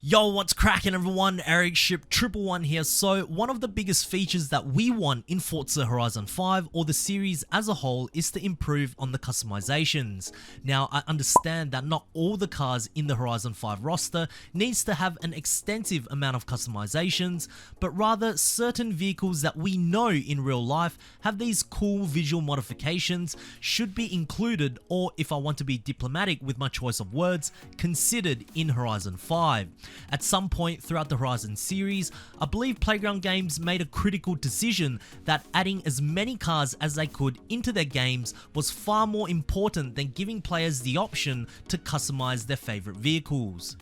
Yo, what's cracking everyone? Ericship 111 here. So one of the biggest features that we want in Forza Horizon 5 or the series as a whole is to improve on the customizations. Now I understand that not all the cars in the Horizon 5 roster needs to have an extensive amount of customizations, but rather certain vehicles that we know in real life have these cool visual modifications should be included, or if I want to be diplomatic with my choice of words, considered in Horizon 5. At some point throughout the Horizon series, I believe Playground Games made a critical decision that adding as many cars as they could into their games was far more important than giving players the option to customize their favorite vehicles.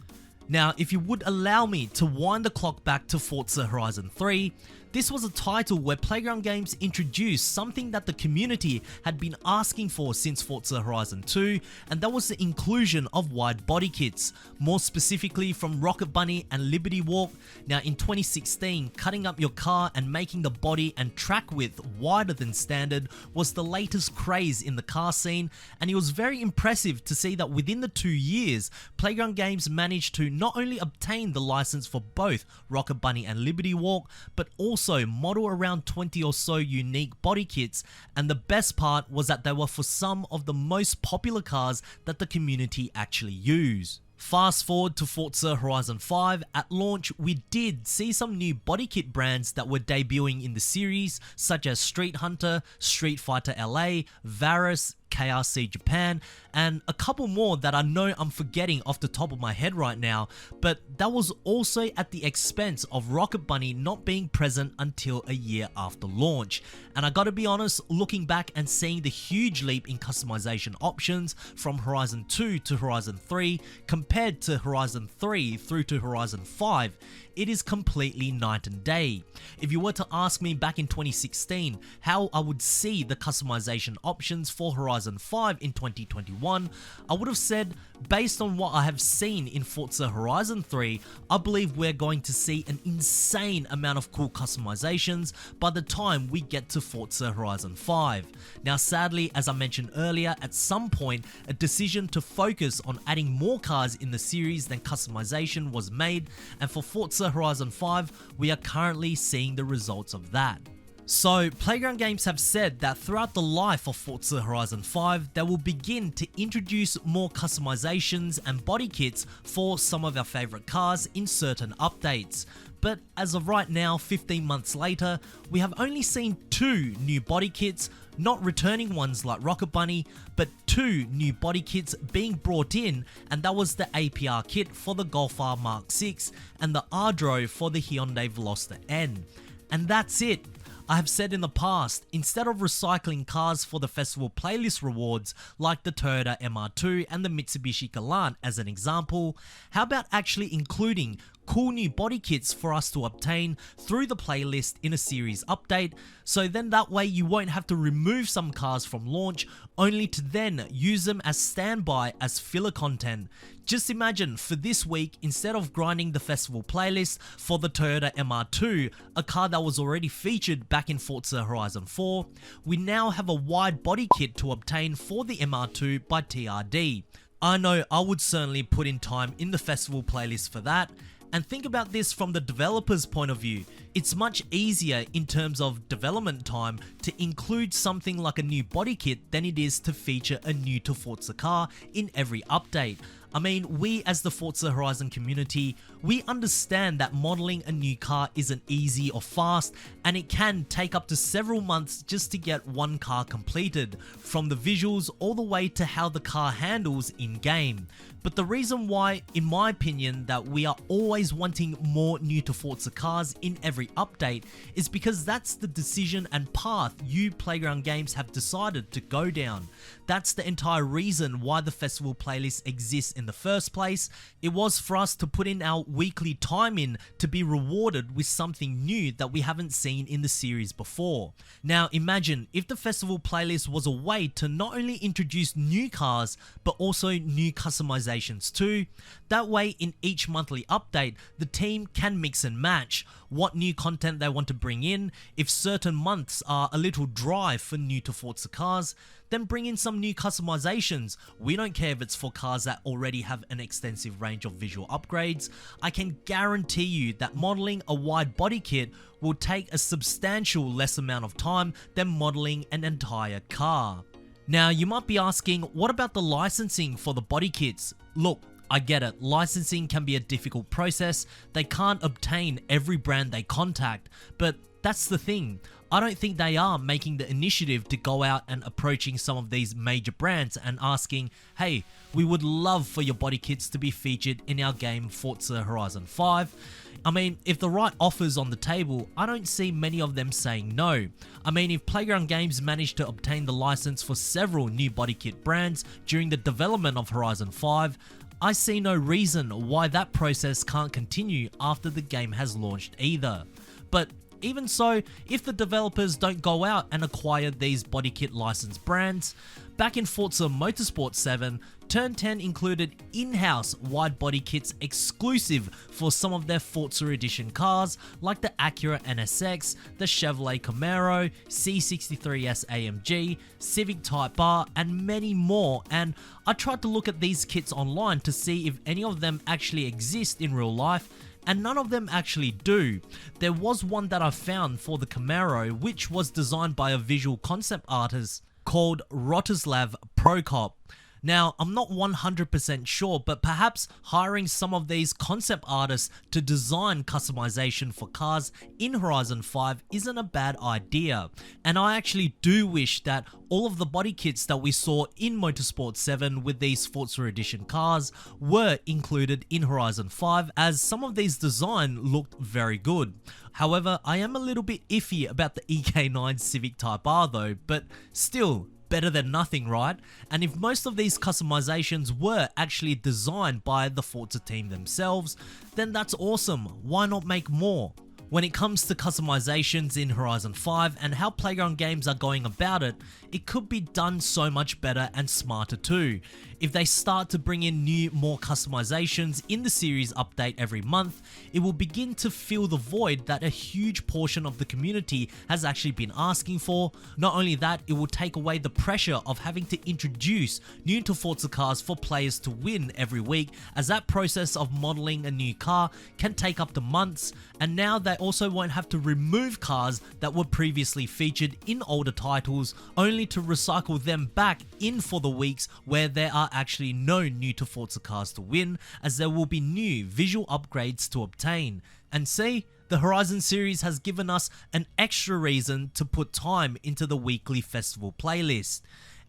Now, if you would allow me to wind the clock back to Forza Horizon 3, this was a title where Playground Games introduced something that the community had been asking for since Forza Horizon 2, and that was the inclusion of wide body kits, more specifically from Rocket Bunny and Liberty Walk. Now in 2016, cutting up your car and making the body and track width wider than standard was the latest craze in the car scene, and it was very impressive to see that within the 2 years, Playground Games managed to not only obtain the license for both Rocket Bunny and Liberty Walk, but also model around 20 or so unique body kits, and the best part was that they were for some of the most popular cars that the community actually use. Fast forward to Forza Horizon 5, at launch we did see some new body kit brands that were debuting in the series, such as Street Hunter, Street Fighter LA, Varus, KRC Japan, and a couple more that I know I'm forgetting off the top of my head right now, but that was also at the expense of Rocket Bunny not being present until a year after launch. And I gotta be honest, looking back and seeing the huge leap in customization options from Horizon 2 to Horizon 3 compared to Horizon 3 through to Horizon 5, it is completely night and day. If you were to ask me back in 2016 how I would see the customization options for Horizon 5 in 2021, I would have said, based on what I have seen in Forza Horizon 3, I believe we're going to see an insane amount of cool customizations by the time we get to Forza Horizon 5. Now sadly, as I mentioned earlier, at some point a decision to focus on adding more cars in the series than customization was made, and for Forza Horizon 5, we are currently seeing the results of that. So, Playground Games have said that throughout the life of Forza Horizon 5, they will begin to introduce more customizations and body kits for some of our favorite cars in certain updates. But as of right now, 15 months later, we have only seen 2 new body kits, not returning ones like Rocket Bunny, but 2 new body kits being brought in, and that was the APR kit for the Golf R Mark 6 and the Ardro for the Hyundai Veloster N. And that's it. I have said in the past, instead of recycling cars for the festival playlist rewards like the Toyota MR2 and the Mitsubishi Galant as an example, how about actually including cool new body kits for us to obtain through the playlist in a series update, so then that way you won't have to remove some cars from launch only to then use them as standby as filler content. Just imagine, for this week, instead of grinding the festival playlist for the Toyota MR2, a car that was already featured back in Forza Horizon 4, we now have a wide body kit to obtain for the MR2 by TRD. I know I would certainly put in time in the festival playlist for that. And think about this from the developer's point of view. It's much easier in terms of development time to include something like a new body kit than it is to feature a new to Forza car in every update. I mean, we as the Forza Horizon community, we understand that modeling a new car isn't easy or fast, and it can take up to several months just to get one car completed, from the visuals all the way to how the car handles in game. But the reason why, in my opinion, that we are always wanting more new to Forza cars in every update is because that's the decision and path you Playground Games have decided to go down. That's the entire reason why the festival playlist exists in the first place. It was for us to put in our weekly time in to be rewarded with something new that we haven't seen in the series before. Now imagine if the festival playlist was a way to not only introduce new cars but also new customizations too. That way in each monthly update the team can mix and match what new content they want to bring in. If certain months are a little dry for new to Forza cars, then bring in some new customizations. We don't care if it's for cars that already have an extensive range of visual upgrades. I can guarantee you that modeling a wide body kit will take a substantial less amount of time than modeling an entire car. Now, you might be asking, what about the licensing for the body kits? Look, I get it, licensing can be a difficult process. They can't obtain every brand they contact, but that's the thing. I don't think they are making the initiative to go out and approaching some of these major brands and asking, hey, we would love for your body kits to be featured in our game Forza Horizon 5. I mean, if the right offer's on the table, I don't see many of them saying no. I mean, if Playground Games managed to obtain the license for several new body kit brands during the development of Horizon 5, I see no reason why that process can't continue after the game has launched either. But even so, if the developers don't go out and acquire these body kit licensed brands, back in Forza Motorsport 7, Turn 10 included in-house wide body kits exclusive for some of their Forza edition cars like the Acura NSX, the Chevrolet Camaro, C63S AMG, Civic Type R, and many more. And I tried to look at these kits online to see if any of them actually exist in real life, and none of them actually do. There was one that I found for the Camaro, which was designed by a visual concept artist called Rotislav Prokop. Now, I'm not 100% sure, but perhaps hiring some of these concept artists to design customization for cars in Horizon 5 isn't a bad idea. And I actually do wish that all of the body kits that we saw in Motorsport 7 with these Forza Edition cars were included in Horizon 5, as some of these designs looked very good. However, I am a little bit iffy about the EK9 Civic Type R though, but still, better than nothing, right? And if most of these customizations were actually designed by the Forza team themselves, then that's awesome. Why not make more? When it comes to customizations in Horizon 5 and how Playground Games are going about it, it could be done so much better and smarter too. If they start to bring in more customizations in the series update every month, it will begin to fill the void that a huge portion of the community has actually been asking for. Not only that, it will take away the pressure of having to introduce new to Forza cars for players to win every week, as that process of modeling a new car can take up to months, and now they also won't have to remove cars that were previously featured in older titles only to recycle them back in for the weeks where there are actually no new to Forza cars to win, as there will be new visual upgrades to obtain. And see, the Horizon series has given us an extra reason to put time into the weekly festival playlist.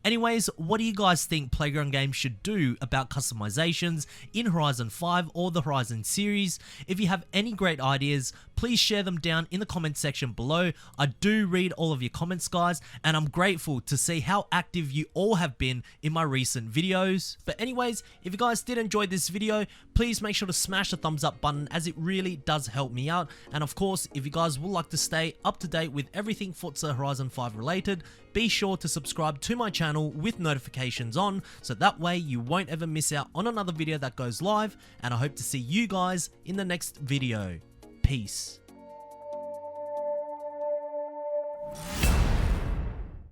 Anyways, what do you guys think Playground Games should do about customizations in Horizon 5 or the Horizon series? If you have any great ideas, please share them down in the comment section below. I do read all of your comments, guys, and I'm grateful to see how active you all have been in my recent videos. But anyways, if you guys did enjoy this video, please make sure to smash the thumbs up button, as it really does help me out. And of course, if you guys would like to stay up to date with everything Forza Horizon 5 related, be sure to subscribe to my channel with notifications on, so that way you won't ever miss out on another video that goes live. And I hope to see you guys in the next video. Peace.